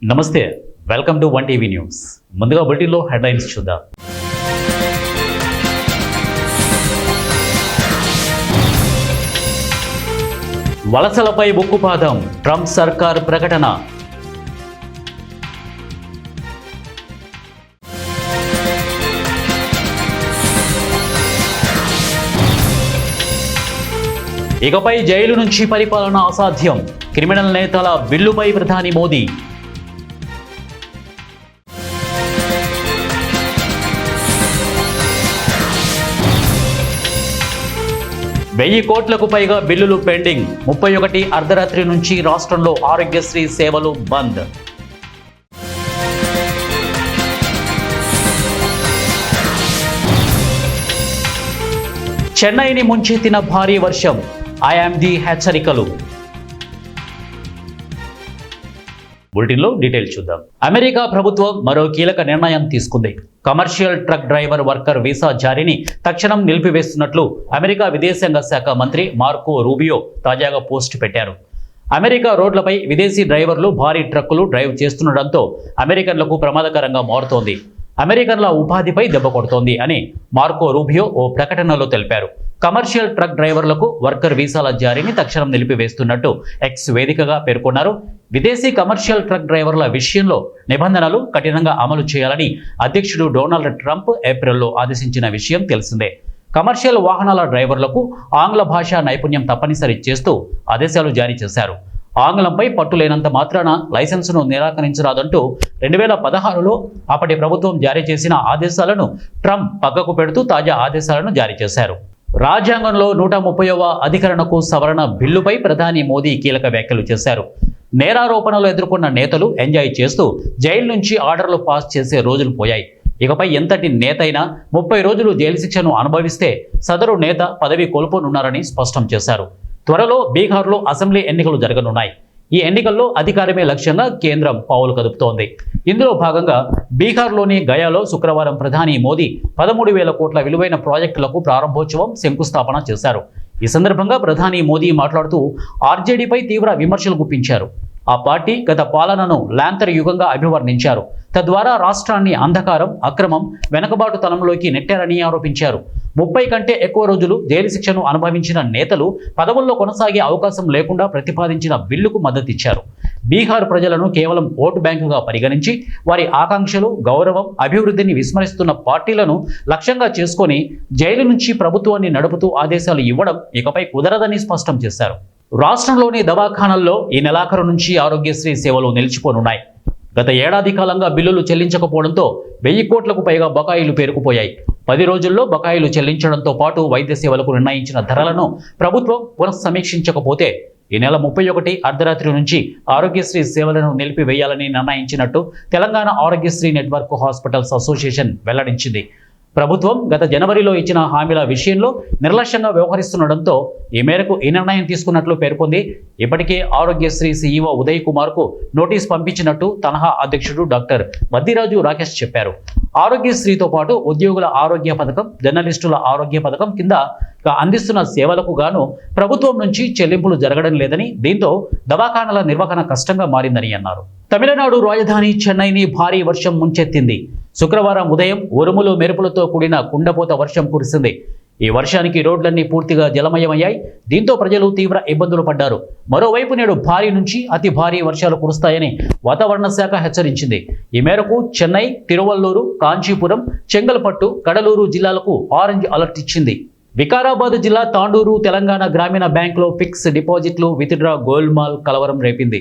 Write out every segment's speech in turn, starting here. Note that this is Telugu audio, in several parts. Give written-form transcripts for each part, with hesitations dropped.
నమస్తే, వెల్కమ్ టు 1 టీవీ న్యూస్. ముందుగా బులెటిన్లో హెడ్లైన్స్ చూద్దాం. వలసలపై ఉక్కుపాదం, ట్రంప్ సర్కార్ ప్రకటన. ఇకపై జైలు నుంచి పరిపాలన అసాధ్యం, క్రిమినల్ నేతల బిల్లుపై ప్రధాని మోదీ. 1000 కోట్లకు పైగా బిల్లులు పెండింగ్, 31 అర్ధరాత్రి నుంచి రాష్ట్రంలో ఆరోగ్యశ్రీ సేవలు బంద్. చెన్నైని ముంచెత్తిన భారీ వర్షం, ఐఎండీ హెచ్చరికలు. బులెటిన్లో డీటెయిల్ చూద్దాం. అమెరికా ప్రభుత్వం మరో కీలక నిర్ణయం తీసుకుంది. Commercial truck driver worker visa జారీని తక్షణం నిలిపివేస్తున్నట్లు అమెరికా విదేశాంగ శాఖ మంత్రి మార్కో రూబియో తాజాగా పోస్ట్ పెట్టారు. అమెరికా రోడ్లపై విదేశీ డ్రైవర్లు భారీ ట్రక్కులు డ్రైవ్ చేస్తుండటంతో అమెరికన్లకు ప్రమాదకరంగా మారుతోంది, అమెరికన్ల ఉపాధిపై దెబ్బ కొడుతోంది అని మార్కో రూబియో ఓ ప్రకటనలో తెలిపారు. కమర్షియల్ ట్రక్ డ్రైవర్లకు వర్కర్ వీసాల జారీని తక్షణం నిలిపివేస్తున్నట్టు ఎక్స్ వేదికగా పేర్కొన్నారు. విదేశీ కమర్షియల్ ట్రక్ డ్రైవర్ల విషయంలో నిబంధనలు కఠినంగా అమలు చేయాలని అధ్యక్షుడు డొనాల్డ్ ట్రంప్ ఏప్రిల్లో ఆదేశించిన విషయం తెలిసిందే. కమర్షియల్ వాహనాల డ్రైవర్లకు ఆంగ్ల భాషా నైపుణ్యం తప్పనిసరి చేస్తూ ఆదేశాలు జారీ చేశారు. ఆంగ్లంపై పట్టు లేనంత మాత్రాన లైసెన్సును నిరాకరించరాదంటూ 2016లో అప్పటి ప్రభుత్వం జారీ చేసిన ఆదేశాలను ట్రంప్ పక్కకు పెడుతూ తాజా ఆదేశాలను జారీ చేశారు. రాజ్యాంగంలో 130వ అధికరణకు సవరణ బిల్లుపై ప్రధాని మోదీ కీలక వ్యాఖ్యలు చేశారు. నేరారోపణలు ఎదుర్కొన్న నేతలు ఎంజాయ్ చేస్తూ జైలు నుంచి ఆర్డర్లు పాస్ చేసే రోజులు పోయాయి. ఇకపై ఎంతటి నేత అయినా 30 రోజులు జైలు శిక్షను అనుభవిస్తే సదరు నేత పదవి కోల్పోనున్నారని స్పష్టం చేశారు. త్వరలో బీహార్లో అసెంబ్లీ ఎన్నికలు జరగనున్నాయి. ఈ ఎన్నికల్లో అధికారమే లక్ష్యంగా కేంద్రం పావులు కదుపుతోంది. ఇందులో భాగంగా బీహార్లోని గయాలో శుక్రవారం ప్రధాని మోదీ 13,000 కోట్ల విలువైన ప్రాజెక్టులకు ప్రారంభోత్సవం, శంకుస్థాపన చేశారు. ఈ సందర్భంగా ప్రధాని మోదీ మాట్లాడుతూ ఆర్జేడీపై తీవ్ర విమర్శలు గుప్పించారు. ఆ పార్టీ గత పాలనను లాంతర్ యుగంగా అభివర్ణించారు. తద్వారా రాష్ట్రాన్ని అంధకారం, అక్రమం, వెనుకబాటుతనంలోకి నెట్టారని ఆరోపించారు. 30 కంటే ఎక్కువ రోజులు జైలు శిక్షను అనుభవించిన నేతలు పదవుల్లో కొనసాగే అవకాశం లేకుండా ప్రతిపాదించిన బిల్లుకు మద్దతిచ్చారు. బీహార్ ప్రజలను కేవలం ఓటు బ్యాంకుగా పరిగణించి వారి ఆకాంక్షలు, గౌరవం, అభివృద్ధిని విస్మరిస్తున్న పార్టీలను లక్ష్యంగా చేసుకొని జైలు నుంచి ప్రభుత్వాన్ని నడుపుతూ ఆదేశాలు ఇవ్వడం ఇకపై కుదరదని స్పష్టం చేశారు. రాష్ట్రంలోని దవాఖానల్లో ఈ నెలాఖరు నుంచి ఆరోగ్యశ్రీ సేవలు నిలిచిపోనున్నాయి. గత ఏడాది కాలంగా బిల్లులు చెల్లించకపోవడంతో 1000 కోట్లకు పైగా బకాయిలు పేరుకుపోయాయి. 10 రోజుల్లో బకాయిలు చెల్లించడంతో పాటు వైద్య సేవలకు నిర్ణయించిన ధరలను ప్రభుత్వం పునఃసమీక్షించకపోతే ఈ నెల 31 అర్ధరాత్రి నుంచి ఆరోగ్యశ్రీ సేవలను నిలిపివేయాలని నిర్ణయించినట్టు Telangana Aarogyasri network hospitals association వెల్లడించింది. ప్రభుత్వం గత జనవరిలో ఇచ్చిన హామీల విషయంలో నిర్లక్ష్యంగా వ్యవహరిస్తుండటంతో ఈ మేరకు ఈ నిర్ణయం తీసుకున్నట్లు పేర్కొంది. ఇప్పటికే ఆరోగ్యశ్రీ సీఈఓ ఉదయ్ కుమార్కు నోటీస్ పంపించినట్టు తనహా అధ్యక్షుడు డాక్టర్ మద్దిరాజు రాకేష్ చెప్పారు. ఆరోగ్యశ్రీతో పాటు ఉద్యోగుల ఆరోగ్య పథకం, జర్నలిస్టుల ఆరోగ్య పథకం కింద అందిస్తున్న సేవలకు గాను ప్రభుత్వం నుంచి చెల్లింపులు జరగడం లేదని, దీంతో దవాఖానాల నిర్వహణ కష్టంగా మారిందని అన్నారు. తమిళనాడు రాజధాని చెన్నైని భారీ వర్షం ముంచెత్తింది. శుక్రవారం ఉదయం ఉరుములు మెరుపులతో కూడిన కుండపోత వర్షం కురిసింది. ఈ వర్షానికి రోడ్లన్నీ పూర్తిగా జలమయమయ్యాయి. దీంతో ప్రజలు తీవ్ర ఇబ్బందులు పడ్డారు. మరోవైపు నేడు భారీ నుంచి అతి భారీ వర్షాలు కురుస్తాయని వాతావరణ శాఖ హెచ్చరించింది. ఈ మేరకు చెన్నై, తిరువల్లూరు, కాంచీపురం, చెంగల్పట్టు, కడలూరు జిల్లాలకు ఆరెంజ్ అలర్ట్ ఇచ్చింది. వికారాబాద్ జిల్లా తాండూరు తెలంగాణ గ్రామీణ బ్యాంకులో ఫిక్స్ డిపాజిట్లు విత్డ్రా గోల్మాల్ కలవరం రేపింది.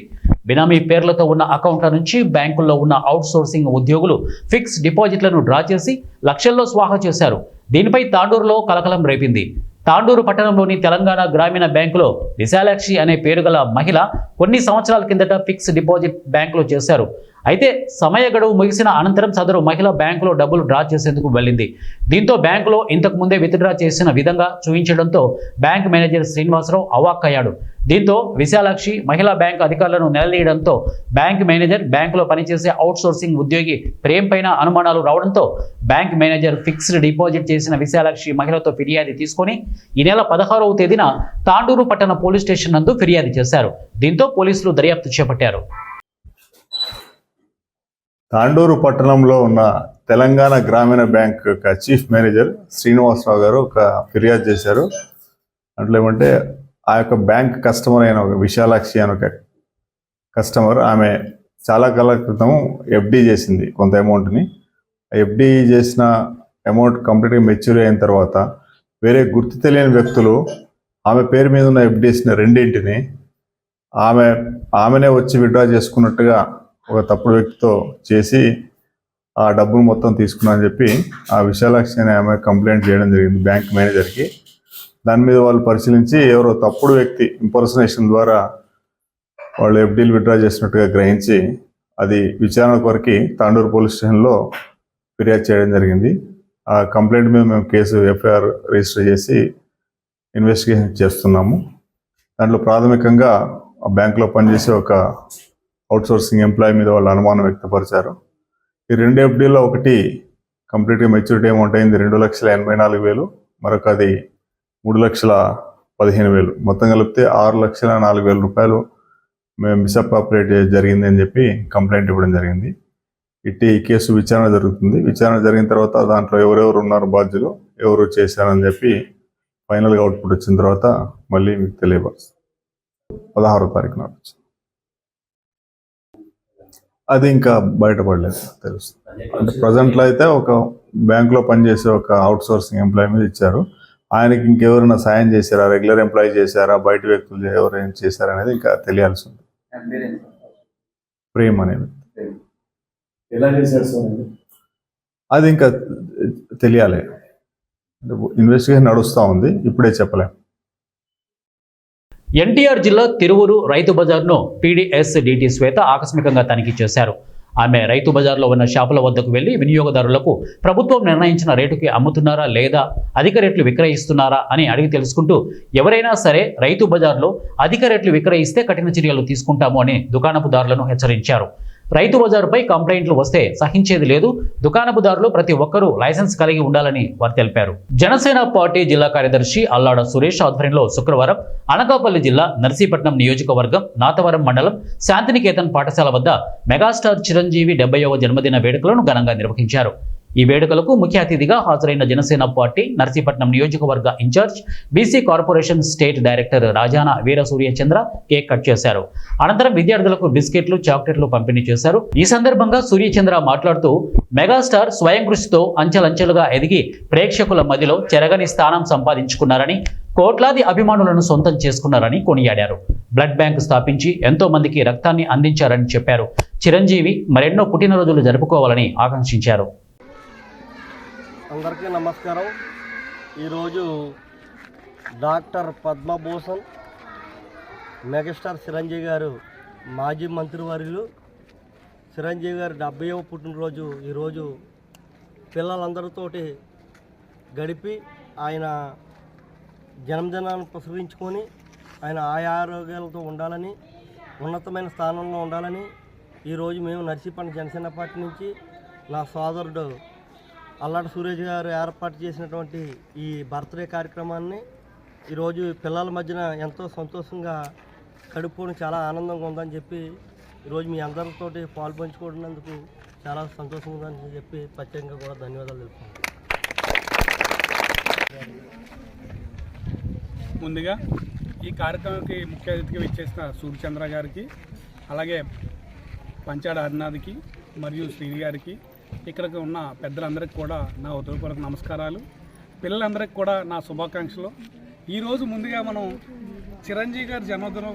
బినామీ పేర్లతో ఉన్న అకౌంట్ల నుంచి బ్యాంకుల్లో ఉన్న అవుట్ సోర్సింగ్ ఉద్యోగులు ఫిక్స్ డిపాజిట్లను డ్రా చేసి లక్షల్లో స్వాహా చేశారు. దీనిపై తాండూరులో కలకలం రేపింది. తాండూరు పట్టణంలోని తెలంగాణ గ్రామీణ బ్యాంకులో విశాలాక్షి అనే పేరు గల మహిళ కొన్ని సంవత్సరాల కిందట ఫిక్స్ డిపాజిట్ బ్యాంకులో చేశారు. అయితే సమయ గడువు ముగిసిన అనంతరం సదరు మహిళ బ్యాంకులో డబ్బులు డ్రా చేసేందుకు వెళ్ళింది. దీంతో బ్యాంకులో ఇంతకు ముందే విత్డ్రా చేసిన విధంగా చూపించడంతో బ్యాంక్ మేనేజర్ శ్రీనివాసరావు అవాక్కయ్యాడు. దీంతో విశాలాక్షి మహిళా బ్యాంకు అధికారులను నిలదీయడంతో బ్యాంక్ మేనేజర్, బ్యాంకులో పనిచేసే అవుట్ సోర్సింగ్ ఉద్యోగి ప్రేమ్ పైన అనుమానాలు రావడంతో బ్యాంక్ మేనేజర్ ఫిక్స్డ్ డిపాజిట్ చేసిన విశాలాక్షి మహిళతో ఫిర్యాదు తీసుకొని ఈ నెల 16వ తేదీన తాండూరు పట్టణ పోలీస్ స్టేషన్ నందు ఫిర్యాదు చేశారు. దీంతో పోలీసులు దర్యాప్తు చేపట్టారు. తాండూరు పట్టణంలో ఉన్న తెలంగాణ గ్రామీణ బ్యాంక్ యొక్క చీఫ్ మేనేజర్ శ్రీనివాసరావు గారు ఒక ఫిర్యాదు చేశారు. అట్లా ఏమంటే ఆ యొక్క బ్యాంక్ కస్టమర్ అయిన ఒక విశాలాక్షి అని ఒక కస్టమర్, ఆమె చాలా కాలం క్రితం ఎఫ్డి చేసింది కొంత అమౌంట్ని. ఎఫ్డి చేసిన అమౌంట్ కంప్లీట్గా మెచ్యూర్ అయిన తర్వాత వేరే గుర్తు తెలియని వ్యక్తులు ఆమె పేరు మీద ఉన్న ఎఫ్డీస్ని రెండింటిని ఆమెనే వచ్చి విత్డ్రా చేసుకున్నట్టుగా ఒక తప్పుడు వ్యక్తితో చేసి ఆ డబ్బును మొత్తం తీసుకున్నారని చెప్పి ఆ విశాలాక్షి అనే ఆమె కంప్లైంట్ చేయడం జరిగింది బ్యాంక్ మేనేజర్కి. దాని మీద వాళ్ళు పరిశీలించి ఎవరో తప్పుడు వ్యక్తి ఇంపర్సనేషన్ ద్వారా వాళ్ళు ఎఫ్డీలు విత్డ్రా చేసినట్టుగా గ్రహించి అది విచారణ కొరకు తాండూరు పోలీస్ స్టేషన్లో ఫిర్యాదు చేయడం జరిగింది. ఆ కంప్లైంట్ మీద మేము కేసు ఎఫ్ఐఆర్ రిజిస్టర్ చేసి ఇన్వెస్టిగేషన్ చేస్తున్నాము. దాంట్లో ప్రాథమికంగా ఆ బ్యాంకులో పనిచేసే ఒక అవుట్సోర్సింగ్ ఎంప్లాయీ మీద వాళ్ళు అనుమానం వ్యక్తపరిచారు. ఈ 2 ఎఫ్డీలో ఒకటి కంప్లీట్గా మెచ్యూరిటీ అమౌంట్ అయింది 2,84,000, మరొకది 3,15,000, మొత్తం కలిపితే 6,04,000 రూపాయలు మేము మిస్అప్రాప్రియేట్ జరిగింది అని చెప్పి కంప్లైంట్ ఇవ్వడం జరిగింది. ఇట్టి కేసు విచారణ జరుగుతుంది. విచారణ జరిగిన తర్వాత దాంట్లో ఎవరెవరు ఉన్నారు బాధ్యులు, ఎవరు చేశారని చెప్పి ఫైనల్గా అవుట్పుట్ వచ్చిన తర్వాత మళ్ళీ మీకు తెలియపరుస్తాం. 16వ తారీఖు నాడు అది ఇంకా బయటపడలేదు, తెలుస్తుంది. అంటే ప్రజెంట్లో అయితే ఒక బ్యాంకులో పనిచేసే ఒక అవుట్సోర్సింగ్ ఎంప్లాయీ మీద ఇచ్చారు. ఆయనకి ఇంకెవరైనా సాయం చేశారా, రెగ్యులర్ ఎంప్లాయీ చేశారా, బయట వ్యక్తులు ఎవరైనా చేశారా అనేది ఇంకా తెలియాల్సి ఉంది. ప్రేమ్ అనేది అది ఇంకా తెలియాలి. ఇన్వెస్టిగేషన్ నడుస్తూ ఉంది, ఇప్పుడే చెప్పలేం. ఎన్టీఆర్ జిల్లా తిరువురు రైతు బజార్ను పీడీఎస్ డీటీ శ్వేత ఆకస్మికంగా తనిఖీ చేశారు. ఆమె రైతు బజార్లో ఉన్న షాపుల వద్దకు వెళ్లి వినియోగదారులకు ప్రభుత్వం నిర్ణయించిన రేటుకి అమ్ముతున్నారా లేదా అధిక రేట్లు విక్రయిస్తున్నారా అని అడిగి తెలుసుకుంటూ ఎవరైనా సరే రైతు బజార్లో అధిక రేట్లు విక్రయిస్తే కఠిన చర్యలు తీసుకుంటాము అని దుకాణపుదారులను హెచ్చరించారు. రైతు బజారుపై కంప్లైంట్లు వస్తే సహించేది లేదు, దుకాణపుదారులు ప్రతి ఒక్కరూ లైసెన్స్ కలిగి ఉండాలని వారు తెలిపారు. జనసేన పార్టీ జిల్లా కార్యదర్శి అల్లాడ సురేష్ ఆధ్వర్యంలో శుక్రవారం అనకాపల్లి జిల్లా నర్సీపట్నం నియోజకవర్గం నాతవరం మండలం శాంతినికేతన్ పాఠశాల వద్ద మెగాస్టార్ చిరంజీవి 70వ జన్మదిన వేడుకలను ఘనంగా నిర్వహించారు. ఈ వేడుకలకు ముఖ్య అతిథిగా హాజరైన జనసేన పార్టీ నర్సీపట్నం నియోజకవర్గ incharge BC corporation state director Rajana Veera Suryachandra cake cut చేశారు. అనంతరం విద్యార్థులకు బిస్కెట్లు, చాక్లెట్లు పంపిణీ చేశారు. ఈ సందర్భంగా సూర్యచంద్ర మాట్లాడుతూ మెగాస్టార్ స్వయం కృషితో అంచెలంచెలుగా ఎదిగి ప్రేక్షకుల మధ్యలో చెరగని స్థానం సంపాదించుకున్నారని, కోట్లాది అభిమానులను సొంతం చేసుకున్నారని కొనియాడారు. బ్లడ్ బ్యాంక్ స్థాపించి ఎంతో మందికి రక్తాన్ని అందించారని చెప్పారు. చిరంజీవి మరెన్నో పుట్టినరోజులు జరుపుకోవాలని ఆకాంక్షించారు. అందరికీ నమస్కారం. ఈరోజు డాక్టర్ పద్మభూషణ్ మెగాస్టార్ చిరంజీవి గారు మాజీ మంత్రివర్యులు చిరంజీవి గారు 70వ పుట్టినరోజు ఈరోజు పిల్లలందరితోటి గడిపి ఆయన జన్మదినాన్ని పురస్కరించుకొని ఆయన ఆరోగ్యాలతో ఉండాలని, ఉన్నతమైన స్థానంలో ఉండాలని ఈరోజు మేము నర్సీపట్నం జనసేన పార్టీ నుంచి నా సోదరుడు అల్లాడ సురేష్ గారు ఏర్పాటు చేసినటువంటి ఈ బర్త్డే కార్యక్రమాన్ని ఈరోజు పిల్లల మధ్యన ఎంతో సంతోషంగా గడుపుకొని చాలా ఆనందంగా ఉందని చెప్పి ఈరోజు మీ అందరితోటి పాల్పంచుకున్నందుకు చాలా సంతోషంగా ఉందని చెప్పి ప్రత్యేకంగా కూడా ధన్యవాదాలు తెలుపుతున్నాను. ముందుగా ఈ కార్యక్రమానికి ముఖ్య అతిథిగా ఇచ్చేసిన సూర్యచంద్ర గారికి, అలాగే పంచాడ హరినాథ్కి మరియు శ్రీని గారికి, ఇక్కడికి ఉన్న పెద్దలందరికీ కూడా నా హృదయపూర్వక నమస్కారాలు. పిల్లలందరికీ కూడా నా శుభాకాంక్షలు. ఈరోజు ముందుగా మనం చిరంజీవి గారి జన్మదిన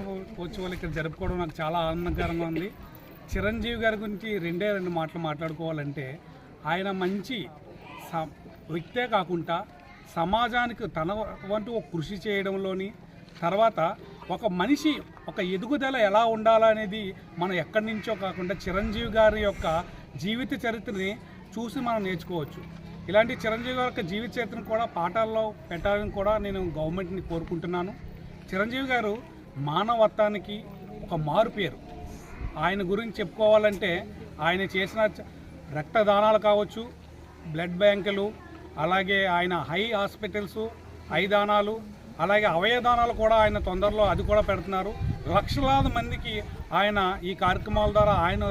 ఉత్సవాలు ఇక్కడ జరుపుకోవడం నాకు చాలా ఆనందకరంగా ఉంది. చిరంజీవి గారి గురించి 2 మాటలు మాట్లాడుకోవాలంటే, ఆయన మంచి వ్యక్తే కాకుండా సమాజానికి తన వంటూ ఒక కృషి చేయడంలోని, తర్వాత ఒక మనిషి ఒక ఎదుగుదల ఎలా ఉండాలనేది మనం ఎక్కడి నుంచో కాకుండా చిరంజీవి గారి యొక్క జీవిత చరిత్రని చూసి మనం నేర్చుకోవచ్చు. ఇలాంటి చిరంజీవి గారి యొక్క జీవిత చరిత్రను కూడా పాఠాల్లో పెట్టాలని కూడా నేను గవర్నమెంట్ని కోరుకుంటున్నాను. చిరంజీవి గారు మానవత్వానికి ఒక మారు పేరు. ఆయన గురించి చెప్పుకోవాలంటే ఆయన చేసిన రక్తదానాలు కావచ్చు, బ్లడ్ బ్యాంకులు, అలాగే ఆయన హాస్పిటల్స్, దానాలు, అలాగే అవయదానాలు కూడా ఆయన తొందరలో అది కూడా పెడుతున్నారు. లక్షలాది మందికి ఆయన ఈ కార్యక్రమాల ద్వారా ఆయన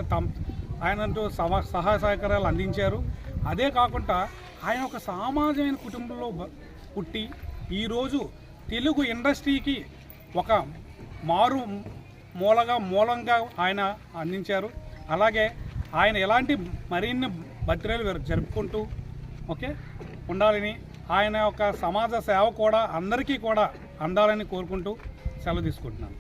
ఆయనంటూ సహాయ సహకారాలు అందించారు. అదే కాకుండా ఆయన ఒక సామాజిక కుటుంబంలో పుట్టి ఈరోజు తెలుగు ఇండస్ట్రీకి ఒక మూలంగా ఆయన అందించారు. అలాగే ఆయన ఎలాంటి మరిన్ని బర్త్డేలు జరుపుకుంటూ ఉండాలని, ఆయన యొక్క సమాజ సేవ కూడా అందరికీ కూడా అందాలని కోరుకుంటూ సెలవు తీసుకుంటున్నాను.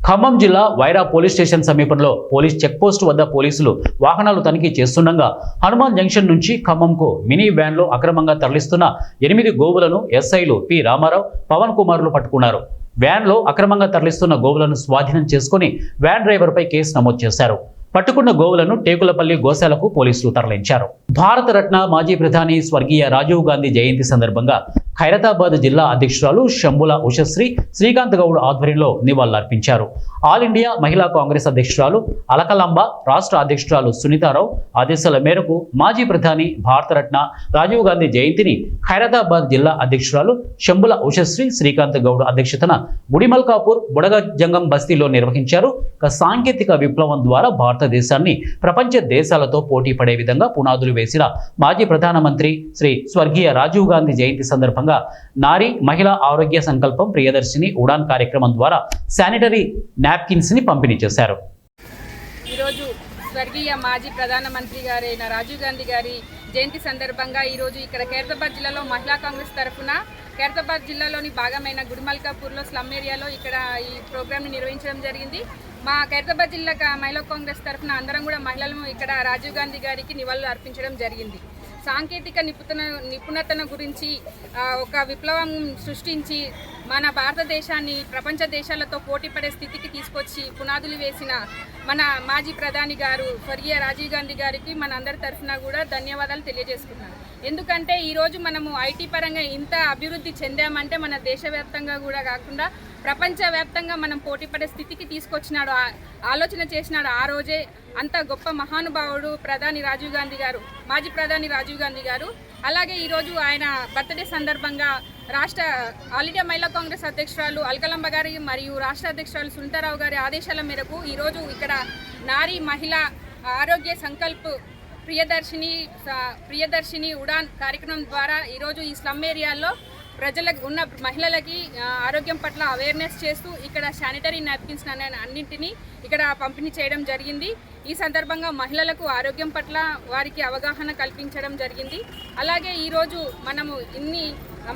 ఖమ్మం జిల్లా వైరా పోలీస్ స్టేషన్ సమీపంలో పోలీస్ చెక్పోస్ట్ వద్ద పోలీసులు వాహనాలు తనిఖీ చేస్తుండగా హనుమాన్ జంక్షన్ నుంచి ఖమ్మంకు మినీ వ్యాన్లో అక్రమంగా తరలిస్తున్న 8 గోవులను ఎస్ఐలు పి రామారావు, పవన్ కుమార్లు పట్టుకున్నారు. వ్యాన్లో అక్రమంగా తరలిస్తున్న గోవులను స్వాధీనం చేసుకుని వ్యాన్ డ్రైవర్పై కేసు నమోదు చేశారు. పట్టుకున్న గోవులను టేకులపల్లి గోశాలకు పోలీసులు తరలించారు. భారతరత్న మాజీ ప్రధాని స్వర్గీయ రాజీవ్ గాంధీ జయంతి సందర్భంగా ఖైరతాబాద్ జిల్లా అధ్యక్షురాలు శంభుల ఉషశ్రీ శ్రీకాంత్ గౌడ్ ఆధ్వర్యంలో నివాళులర్పించారు. ఆల్ ఇండియా మహిళా కాంగ్రెస్ అధ్యక్షురాలు అలకలాంబ, రాష్ట్ర అధ్యక్షురాలు సునీతారావు ఆదేశాల మేరకు మాజీ ప్రధాని భారతరత్న రాజీవ్ గాంధీ జయంతిని ఖైరతాబాద్ జిల్లా అధ్యక్షురాలు శంభుల ఉషశ్రీ శ్రీకాంత్ గౌడ్ అధ్యక్షతన గుడిమల్కాపూర్ బుడగజంగం బస్తీలో నిర్వహించారు. సాంకేతిక విప్లవం ద్వారా భారతదేశాన్ని ప్రపంచ దేశాలతో పోటీ పడే విధంగా పునాదులు వేసిన మాజీ ప్రధానమంత్రి శ్రీ స్వర్గీయ రాజీవ్ గాంధీ జయంతి సందర్భంగా నారీ మహిళా ఆరోగ్య సంకల్పం ప్రియదర్శిని ఉడాన్ కార్యక్రమం ద్వారా శానిటరీ నాప్కిన్స్ ని పంపిణీ చేశారు. ఈరోజు స్వర్గీయ మాజీ ప్రధానమంత్రి గారైన రాజీవ్ గాంధీ గారి జయంతి సందర్భంగా ఈరోజు ఇక్కడ ఖైరతాబాద్ జిల్లాలో మహిళా కాంగ్రెస్ తరఫున ఖైరతాబాద్ జిల్లాలోని భాగమైన గుడిమల్కాపూర్లో స్లమ్ ఏరియాలో ఇక్కడ ఈ ప్రోగ్రామ్ని నిర్వహించడం జరిగింది. మా ఖైరతాబాద్ జిల్లా మహిళా కాంగ్రెస్ తరఫున అందరం కూడా మహిళలను ఇక్కడ రాజీవ్ గాంధీ గారికి నివాళులు అర్పించడం జరిగింది. సాంకేతిక నిపుణతను గురించి ఒక విప్లవం సృష్టించి మన భారతదేశాన్ని ప్రపంచ దేశాలతో పోటీపడే స్థితికి తీసుకొచ్చి పునాదులు వేసిన మన మాజీ ప్రధాని గారు స్వర్గీయ రాజీవ్ గాంధీ గారికి మన అందరి తరఫున కూడా ధన్యవాదాలు తెలియజేసుకున్నాను. ఎందుకంటే ఈరోజు మనము ఐటీ పరంగా ఇంత అభివృద్ధి చెందామంటే మన దేశవ్యాప్తంగా కూడా కాకుండా ప్రపంచవ్యాప్తంగా మనం పోటీపడే స్థితికి తీసుకొచ్చినాడు, ఆలోచన చేసినాడు. ఆ రోజే అంత గొప్ప మహానుభావుడు ప్రధాని రాజీవ్ గాంధీ గారు, మాజీ ప్రధాని రాజీవ్ గాంధీ గారు. అలాగే ఈరోజు ఆయన బర్త్డే సందర్భంగా రాష్ట్ర ఆల్ ఇండియా మహిళా కాంగ్రెస్ అధ్యక్షురాలు అల్కలంబ గారి మరియు రాష్ట్ర అధ్యక్షురాలు సునీతారావు గారి ఆదేశాల మేరకు ఈరోజు ఇక్కడ నారీ మహిళ ఆరోగ్య సంకల్ప్ ప్రియదర్శిని ఉడాన్ కార్యక్రమం ద్వారా ఈరోజు ఈ స్లమ్ ఏరియాల్లో ప్రజలకు ఉన్న మహిళలకి ఆరోగ్యం పట్ల అవేర్నెస్ చేస్తూ ఇక్కడ శానిటరీ నాప్కిన్స్ అన్నింటినీ ఇక్కడ పంపిణీ చేయడం జరిగింది. ఈ సందర్భంగా మహిళలకు ఆరోగ్యం పట్ల వారికి అవగాహన కల్పించడం జరిగింది. అలాగే ఈరోజు మనము ఇన్ని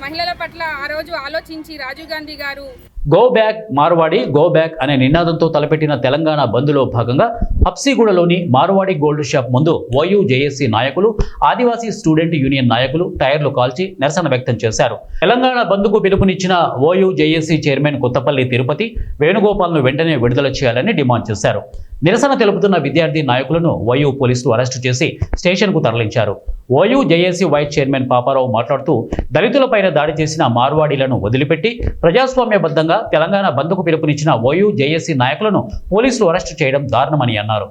మహిళల పట్ల ఆ రోజు ఆలోచించి రాజీవ్ గాంధీ గారు go back Marwari go back అనే నినాదంతో తలపెట్టిన తెలంగాణ బంద్లో భాగంగా హబ్సిగూడలోని మార్వాడి గోల్డ్ షాప్ ముందు ఓయూ జేఏసీ నాయకులు, ఆదివాసీ స్టూడెంట్ యూనియన్ నాయకులు టైర్లు కాల్చి నిరసన వ్యక్తం చేశారు. తెలంగాణ బంద్కు పిలుపునిచ్చిన OU JAC chairman Kothapalli Tirupati వేణుగోపాల్ను వెంటనే విడుదల చేయాలని డిమాండ్ చేశారు. నిరసన తెలుపుతున్న విద్యార్థి నాయకులను ఓయూ పోలీసులు అరెస్టు చేసి స్టేషన్కు తరలించారు. OU JAC vice chairman Paparao మాట్లాడుతూ దళితులపైన దాడి చేసిన మార్వాడీలను వదిలిపెట్టి ప్రజాస్వామ్యబద్ధంగా తెలంగాణ బంద్కు పిలుపునిచ్చిన ఓయూ జేఏసీ నాయకులను పోలీసులు అరెస్టు చేయడం దారుణమని అన్నారు.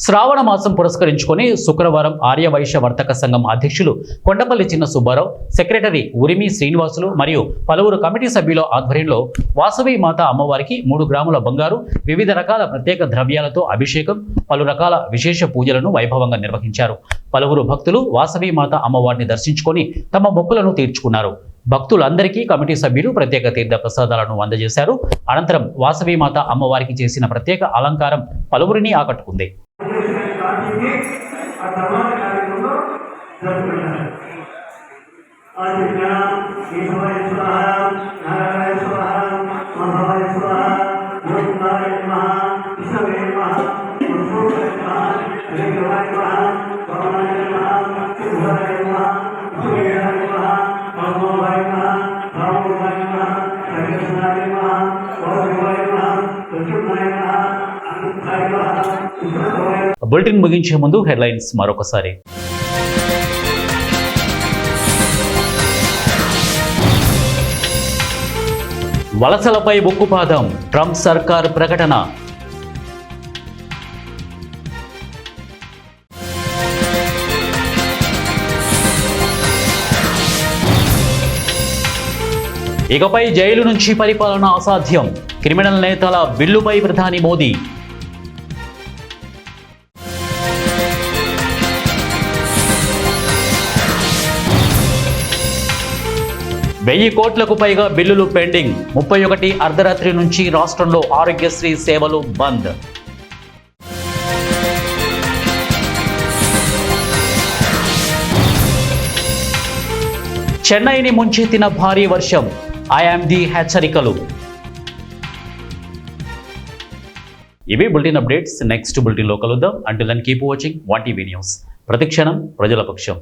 శ్రావణ మాసం పురస్కరించుకొని శుక్రవారం ఆర్యవైశ్య వర్తక సంఘం అధ్యక్షులు కొండపల్లి చిన్న సుబ్బారావు, సెక్రటరీ ఉరిమి శ్రీనివాసులు మరియు పలువురు కమిటీ సభ్యుల ఆధ్వర్యంలో వాసవి మాత అమ్మవారికి 3 గ్రాముల బంగారు, వివిధ రకాల ప్రత్యేక ద్రవ్యాలతో అభిషేకం, పలు రకాల విశేష పూజలను వైభవంగా నిర్వహించారు. పలువురు భక్తులు వాసవి మాత అమ్మవారిని దర్శించుకొని తమ మొక్కులను తీర్చుకున్నారు. భక్తులందరికీ కమిటీ సభ్యులు ప్రత్యేక తీర్థ ప్రసాదాలను అందజేశారు. అనంతరం వాసవి మాత అమ్మవారికి చేసిన ప్రత్యేక అలంకారం పలువురిని ఆకట్టుకుంది. బులెటిన్ ముగించే ముందు హెడ్లైన్స్ మరొకసారి. వలసలపై ఉక్కుపాదం, ట్రంప్ సర్కార్ ప్రకటన. ఇకపై జైలు నుంచి పరిపాలన అసాధ్యం, క్రిమినల్ నేతల బిల్లుపై ప్రధాని మోదీ. 1000 కోట్లకు పైగా బిల్లులు పెండింగ్, 31 అర్ధరాత్రి నుంచి రాష్ట్రంలో ఆరోగ్యశ్రీ సేవలు బంద్. చెన్నైని ముంచెత్తిన భారీ వర్షం, ఐఎండీ హెచ్చరికలు. ఇవి బులెటిన్ అప్డేట్స్. నెక్స్ట్ బులెటిన్లో కలుద్దాం. Until then keep watching 1TV news. ప్రతిక్షణం ప్రజల పక్షం.